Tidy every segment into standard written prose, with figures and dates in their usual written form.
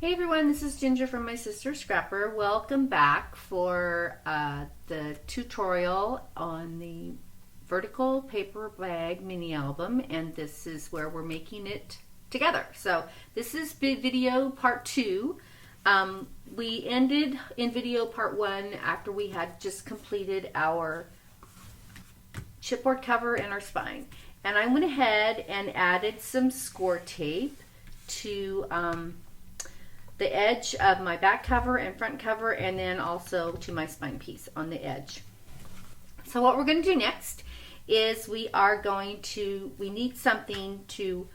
Hey everyone, this is Ginger from My Sister Scrapper. Welcome back for the tutorial on the vertical paper bag mini album, and this is where we're making it together. So this is video part 2. We ended in video part 1 after we had just completed our chipboard cover and our spine. And I went ahead and added some score tape to the edge of my back cover and front cover, and then also to my spine piece on the edge. So what we're going to do next is we need something to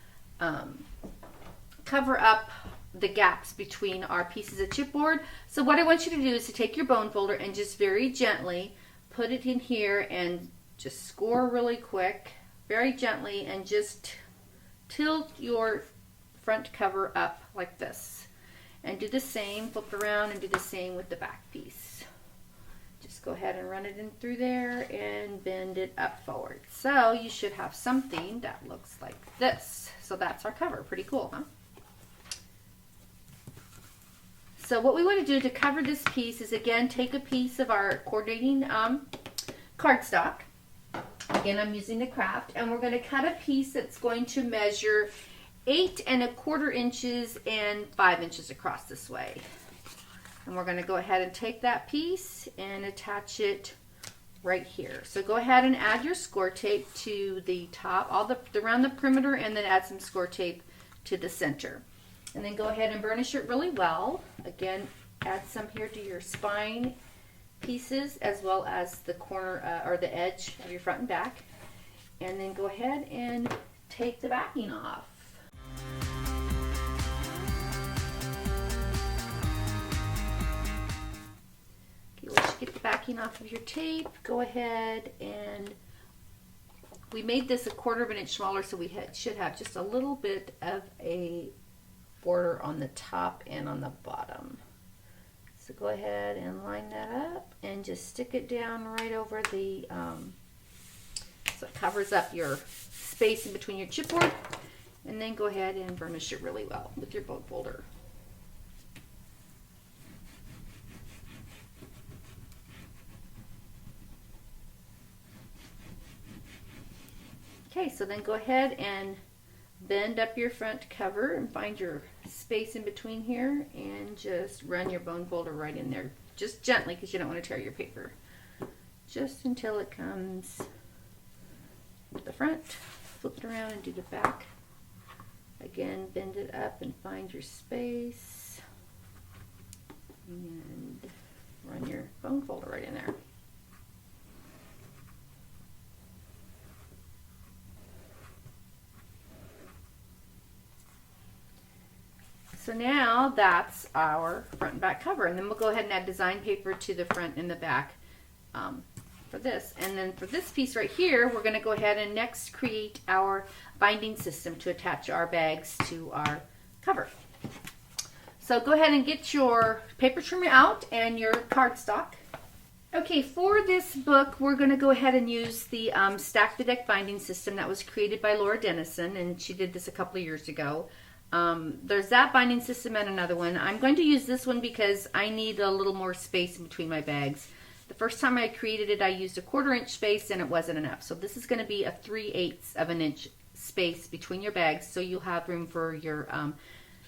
cover up the gaps between our pieces of chipboard. So what I want you to do is to take your bone folder and just very gently put it in here and just score really quick, very gently, and just tilt your front cover up like this. And do the same, flip around and do the same with the back piece. Just go ahead and run it in through there and bend it up forward. So you should have something that looks like this. So that's our cover. Pretty cool, huh? So what we want to do to cover this piece is, again, take a piece of our coordinating cardstock. Again, I'm using the craft, and we're going to cut a piece that's going to measure 8 1/4 inches and 5 inches across this way. And we're going to go ahead and take that piece and attach it right here. So go ahead and add your score tape to the top, around the perimeter, and then add some score tape to the center. And then go ahead and burnish it really well. Again, add some here to your spine pieces as well as the corner or the edge of your front and back. And then go ahead and take the backing off. Once you get the backing off of your tape, go ahead and we made this 1/4 inch smaller, so we should have just a little bit of a border on the top and on the bottom. So go ahead and line that up and just stick it down right over the, so it covers up your space in between your chipboard, and then go ahead and burnish it really well with your bone folder. Okay, so then go ahead and bend up your front cover and find your space in between here and just run your bone folder right in there. Just gently, because you don't want to tear your paper. Just until it comes to the front. Flip it around and do the back. Again, bend it up and find your space. And run your bone folder right in there. So now that's our front and back cover, and then we'll go ahead and add design paper to the front and the back for this. And then for this piece right here, we're going to go ahead and next create our binding system to attach our bags to our cover. So go ahead and get your paper trimmer out and your cardstock. Okay, for this book, we're going to go ahead and use the Stack the Deck binding system that was created by Laura Dennison, and she did this a couple of years ago. There's that binding system and another one. I'm going to use this one because I need a little more space in between my bags. The first time I created it, I used a 1/4 inch space and it wasn't enough. So this is going to be a 3/8 of an inch space between your bags, so you'll have room for your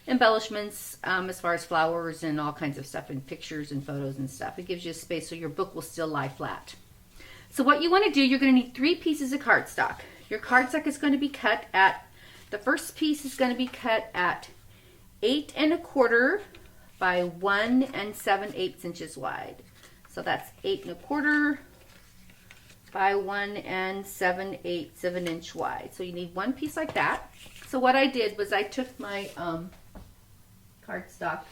embellishments as far as flowers and all kinds of stuff, and pictures and photos and stuff. It gives you a space so your book will still lie flat. So what you want to do, you're going to need 3 pieces of cardstock. Your cardstock is going to be cut at, the first piece is going to be cut at 8 1/4 by 1 7/8 inches wide. So that's 8 1/4 by 1 7/8 of an inch wide. So you need one piece like that. So what I did was I took my cardstock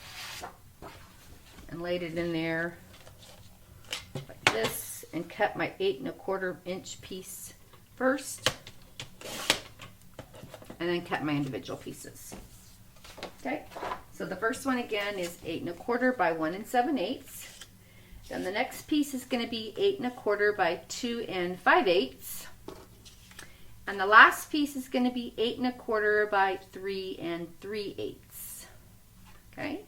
and laid it in there like this and cut my 8 1/4 inch piece first, and then cut my individual pieces. Okay, so the first one again is 8 1/4 by 1 7/8. Then the next piece is going to be 8 1/4 by 2 5/8. And the last piece is going to be 8 1/4 by 3 3/8. Okay,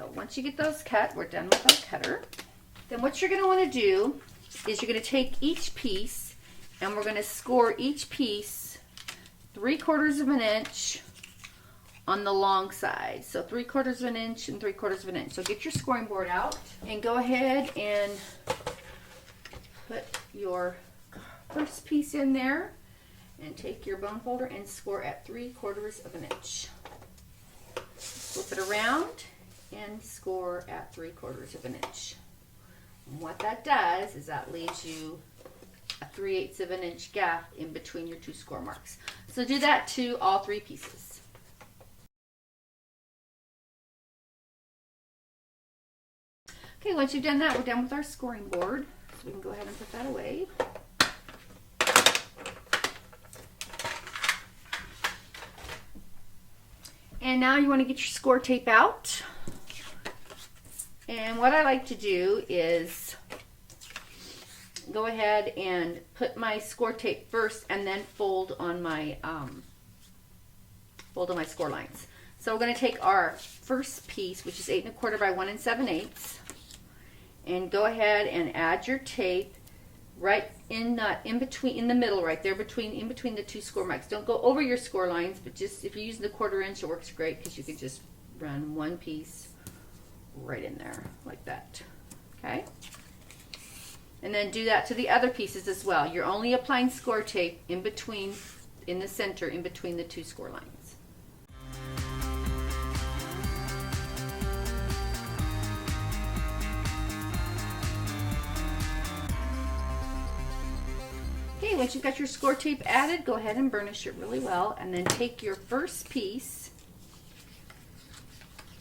So once you get those cut, we're done with our cutter. Then what you're going to want to do is you're going to take each piece and we're going to score each piece 3/4 of an inch on the long side. So 3/4 of an inch and 3/4 of an inch. So get your scoring board out and go ahead and put your first piece in there and take your bone folder and score at 3/4 of an inch. Flip it around and score at 3/4 of an inch. And what that does is that leaves you a 3/8 of an inch gap in between your two score marks. So do that to all 3 pieces. Okay, once you've done that, we're done with our scoring board. So we can go ahead and put that away. And now you want to get your score tape out. And what I like to do is go ahead and put my score tape first and then fold on my score lines. So we're going to take our first piece, which is 8 1/4 by 1 7/8, and go ahead and add your tape right in the middle, right there in between the two score marks. Don't go over your score lines, but just if you're using the 1/4 inch, it works great because you can just run one piece right in there like that. Okay, and then do that to the other pieces as well. You're only applying score tape in the center, in between the two score lines. Okay, once you've got your score tape added, go ahead and burnish it really well, and then take your first piece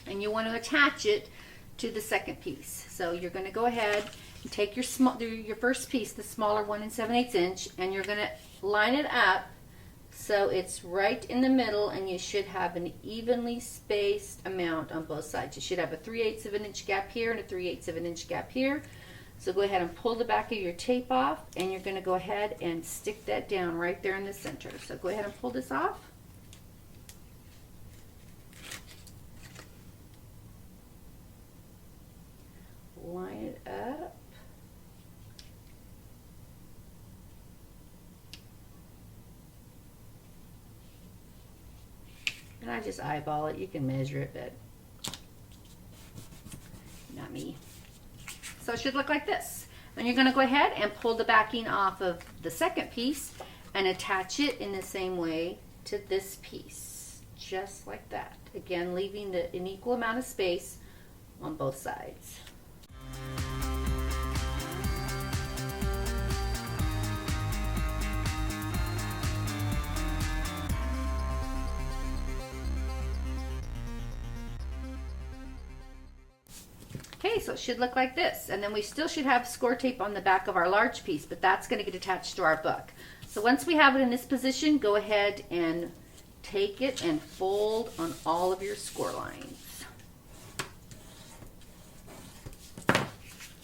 and you want to attach it to the second piece. So you're going to go ahead and take your first piece, the smaller 1 7/8 inch, and you're going to line it up so it's right in the middle, and you should have an evenly spaced amount on both sides. You should have a 3/8 of an inch gap here and a 3/8 of an inch gap here. So go ahead and pull the back of your tape off, and you're going to go ahead and stick that down right there in the center. So go ahead and pull this off. Line it up. And I just eyeball it. You can measure it, but not me. So it should look like this. Then you're going to go ahead and pull the backing off of the second piece and attach it in the same way to this piece, just like that. Again, leaving an equal amount of space on both sides. Okay, so it should look like this. And then we still should have score tape on the back of our large piece, but that's going to get attached to our book. So once we have it in this position, go ahead and take it and fold on all of your score lines.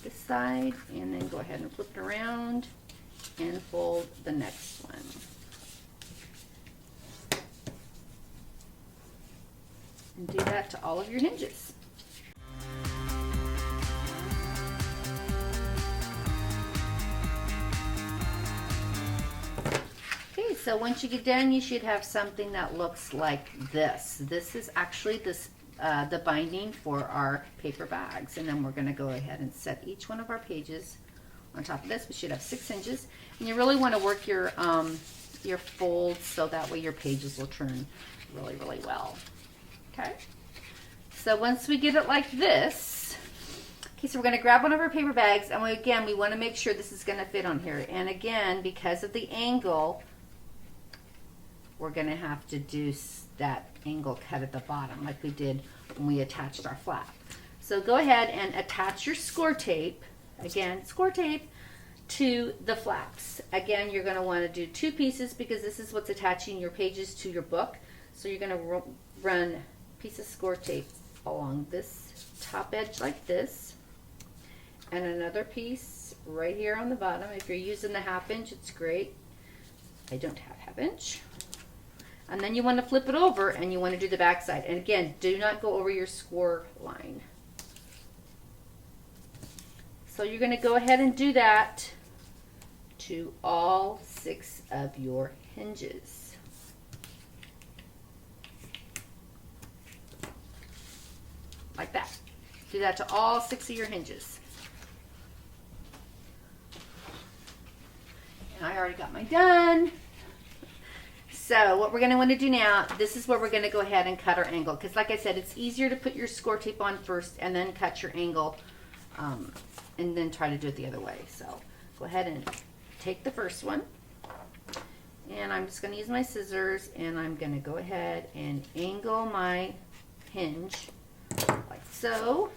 This side, and then go ahead and flip it around and fold the next one. And do that to all of your hinges. So once you get done, you should have something that looks like this. This is actually the binding for our paper bags. And then we're going to go ahead and set each one of our pages on top of this. We should have 6 hinges. And you really want to work your folds so that way your pages will turn really, really well. Okay? So once we get it like this, okay, so we're going to grab one of our paper bags, and we want to make sure this is going to fit on here. And again, because of the angle, we're going to have to do that angle cut at the bottom like we did when we attached our flap. So go ahead and attach your score tape, again, score tape, to the flaps. Again, you're going to want to do 2 pieces because this is what's attaching your pages to your book. So you're going to run a piece of score tape along this top edge like this, and another piece right here on the bottom. If you're using the 1/2 inch, it's great. I don't have 1/2 inch. And then you want to flip it over and you want to do the back side. And again, do not go over your score line. So you're going to go ahead and do that to all 6 of your hinges. Like that. Do that to all 6 of your hinges. And I already got mine done. So what we're going to want to do now, this is where we're going to go ahead and cut our angle. Because like I said, it's easier to put your score tape on first and then cut your angle. And then try to do it the other way. So go ahead and take the first one. And I'm just going to use my scissors and I'm going to go ahead and angle my hinge like so.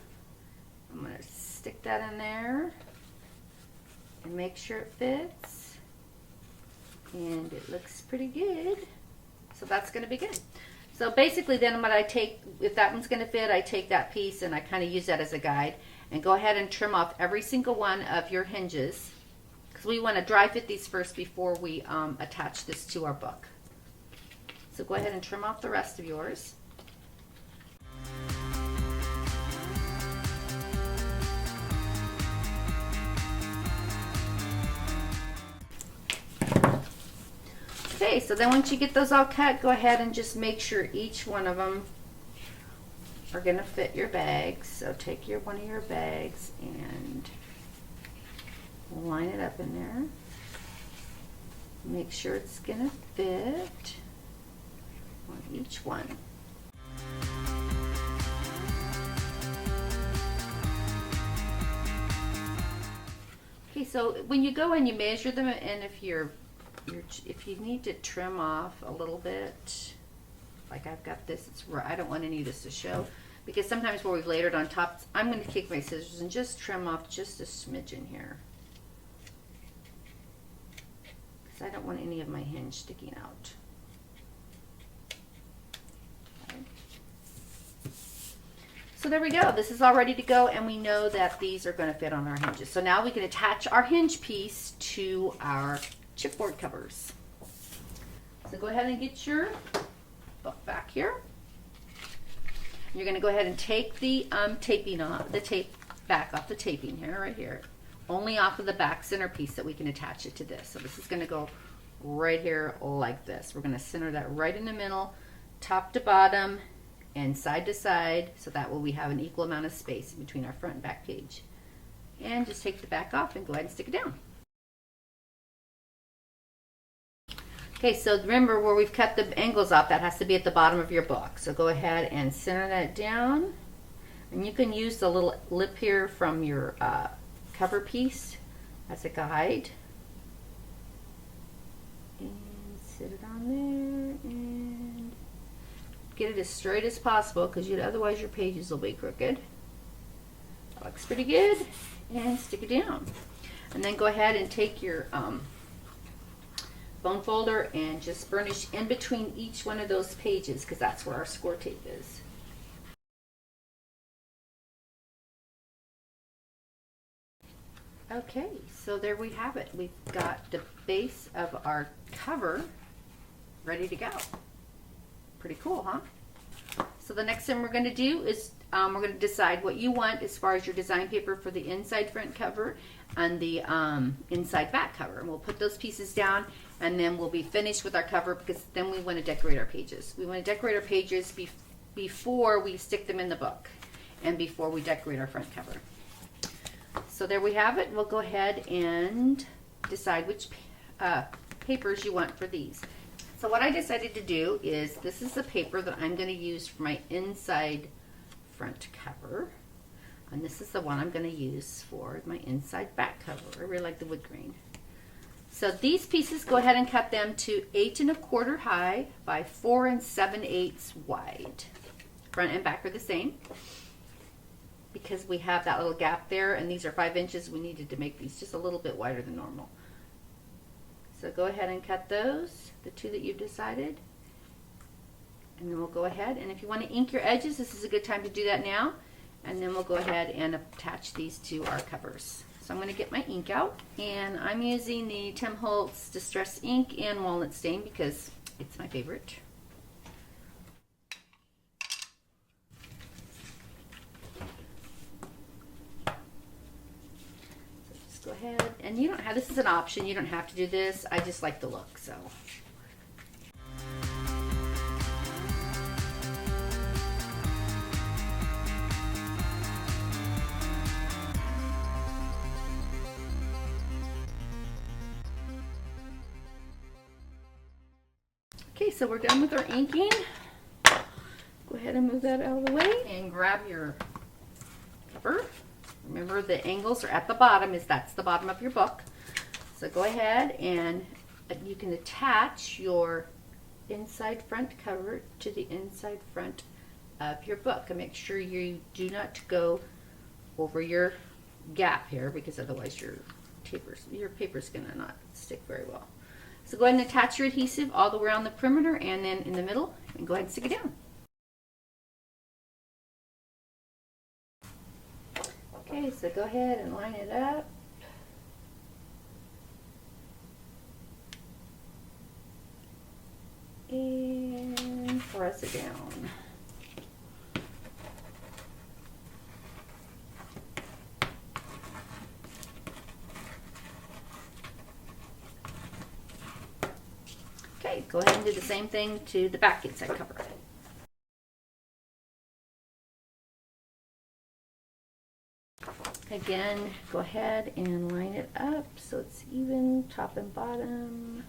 I'm going to stick that in there and make sure it fits. And it looks pretty good. So that's going to be good. So basically then what I take, if that one's going to fit, I take that piece and I kind of use that as a guide. And go ahead and trim off every single one of your hinges, because we want to dry fit these first before we attach this to our book. So go ahead and trim off the rest of yours. Okay, so then once you get those all cut, go ahead and just make sure each one of them are going to fit your bags. So take one of your bags and line it up in there. Make sure it's going to fit on each one. Okay, so when you go and you measure them, and if you need to trim off a little bit, like I've got this, I don't want any of this to show, because sometimes where we've layered on top, I'm going to take my scissors and just trim off just a smidgen here, because I don't want any of my hinge sticking out. Okay. So there we go. This is all ready to go, and we know that these are going to fit on our hinges. So now we can attach our hinge piece to our chipboard covers. So go ahead and get your book back here. You're going to go ahead and take the taping off, the tape back off the taping here, right here, only off of the back center piece that we can attach it to this. So this is going to go right here like this. We're going to center that right in the middle, top to bottom and side to side, so that way we have an equal amount of space between our front and back page. And just take the back off and go ahead and stick it down. Okay, so remember where we've cut the angles off, that has to be at the bottom of your book. So go ahead and center that down. And you can use the little lip here from your cover piece as a guide. And sit it on there and get it as straight as possible, because otherwise your pages will be crooked. That looks pretty good. And stick it down. And then go ahead and take your bone folder and just burnish in between each one of those pages, because that's where our score tape is. Okay, so there we have it. We've got the base of our cover ready to go. Pretty cool, huh? So the next thing we're going to do is we're going to decide what you want as far as your design paper for the inside front cover and the inside back cover. And we'll put those pieces down, and then we'll be finished with our cover, because then we want to decorate our pages. We want to decorate our pages before we stick them in the book and before we decorate our front cover. So there we have it. We'll go ahead and decide which papers you want for these. So what I decided to do is, this is the paper that I'm going to use for my inside front cover, and this is the one I'm going to use for my inside back cover. I really like the wood grain. So these pieces, go ahead and cut them to 8 1/4 high by 4 7/8 wide. Front and back are the same, because we have that little gap there, and these are 5 inches. We needed to make these just a little bit wider than normal. So go ahead and cut those, the two that you've decided. And then we'll go ahead, and if you want to ink your edges, this is a good time to do that now. And then we'll go ahead and attach these to our covers. So I'm going to get my ink out, and I'm using the Tim Holtz Distress Ink and Walnut Stain because it's my favorite. ahead, and you don't have, this is an option, you don't have to do this. I just like the look, so. Okay, so we're done with our inking. Go ahead and move that out of the way and grab your cover. Remember, the angles are at the bottom, that's the bottom of your book. So go ahead and you can attach your inside front cover to the inside front of your book, and make sure you do not go over your gap here, because otherwise your paper's gonna not stick very well. So go ahead and attach your adhesive all the way around the perimeter and then in the middle, and go ahead and stick it down. Okay, so go ahead and line it up. And press it down. Okay, go ahead and do the same thing to the back inside cover. Again, go ahead and line it up so it's even, top and bottom.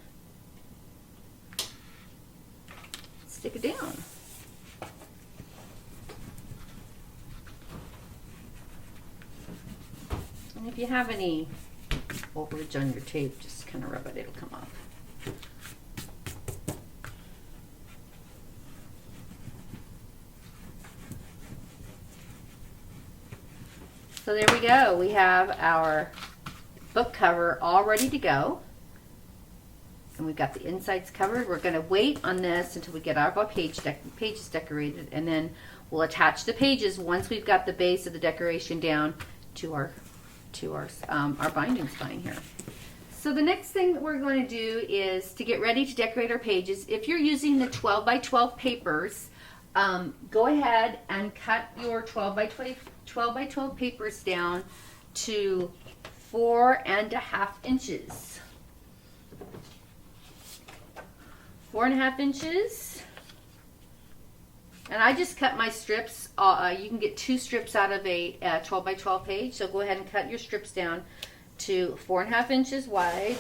Stick it down. And if you have any overage on your tape, just kind of rub it, it'll come off. So there we go. We have our book cover all ready to go. And we've got the insides covered. We're going to wait on this until we get our pages decorated, and then we'll attach the pages once we've got the base of the decoration down to our binding spine here. So the next thing that we're going to do is to get ready to decorate our pages. If you're using the 12 by 12 papers, go ahead and cut your 12 by 12 papers down to 4.5 inches. 4.5 inches. And I just cut my strips. You can get 2 strips out of a 12 by 12 page. So go ahead and cut your strips down to 4.5 inches wide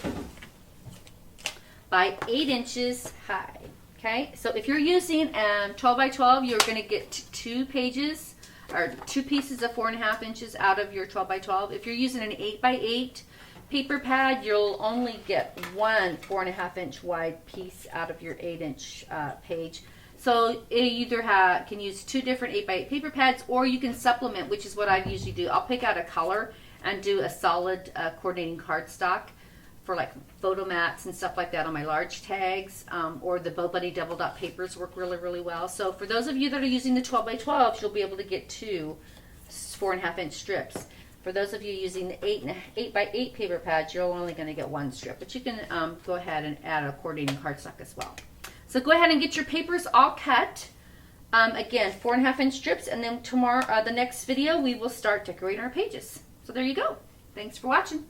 by 8 inches high. Okay, so if you're using 12 by 12, you're going to get 2 pages or 2 pieces of 4.5 inches out of your 12 by 12. If you're using an 8 by 8 paper pad, you'll only get 1 4.5 inch wide piece out of your 8 inch page. So you either can use 2 different 8 by 8 paper pads, or you can supplement, which is what I usually do. I'll pick out a color and do a solid coordinating cardstock for like photo mats and stuff like that on my large tags, or the Bow Buddy double dot papers work really, really well. So for those of you that are using the 12 by 12, you'll be able to get 2 4.5 inch strips. For those of you using the 8 by 8 paper pads, you're only going to get 1 strip, but you can go ahead and add a coordinating cardstock as well. So go ahead and get your papers all cut. Again, 4.5 inch strips, and then tomorrow, the next video, we will start decorating our pages. So there you go. Thanks for watching.